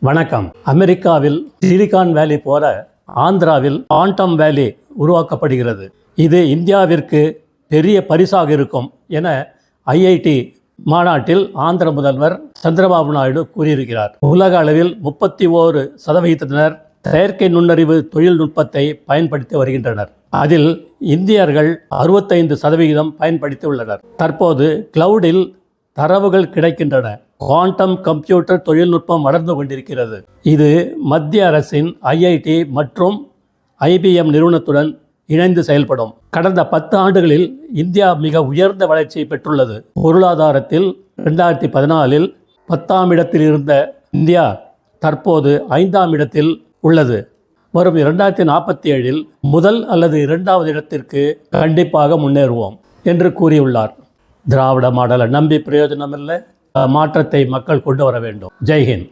வணக்கம். அமெரிக்காவில் சிலிகான் வேலி போல ஆந்திராவில் குவாண்டம் வேலி உருவாக்கப்படுகிறது. இது இந்தியாவிற்கு பெரிய பரிசாக இருக்கும் என ஐஐடி மாநாட்டில் ஆந்திர முதல்வர் சந்திரபாபு நாயுடு கூறியிருக்கிறார். உலக அளவில் 31% செயற்கை நுண்ணறிவு தொழில்நுட்பத்தை பயன்படுத்தி வருகின்றனர். அதில் இந்தியர்கள் 65% பயன்படுத்தி உள்ளனர். தற்போது கிளவுடில் தரவுகள் கிடைக்கின்றன. குவாண்டம் கம்ப்யூட்டர் தொழில்நுட்பம் வளர்ந்து கொண்டிருக்கிறது. இது மத்திய அரசின் ஐஐடி மற்றும் ஐபிஎம் நிறுவனத்துடன் இணைந்து செயல்படும். கடந்த 10 ஆண்டுகளில் இந்தியா மிக உயர்ந்த வளர்ச்சியை பெற்றுள்ளது. பொருளாதாரத்தில் 2014 10ஆம் இடத்தில் இருந்த இந்தியா தற்போது 5ஆம் இடத்தில் உள்ளது. வரும் 2047 முதல் அல்லது 2வது இடத்திற்கு கண்டிப்பாக முன்னேறுவோம் என்று கூறியுள்ளார். திராவிட மாடலை நம்பி பிரயோஜனமில்லை. மாற்றத்தை மக்கள் கொண்டு வர வேண்டும். ஜெய்ஹிந்த்.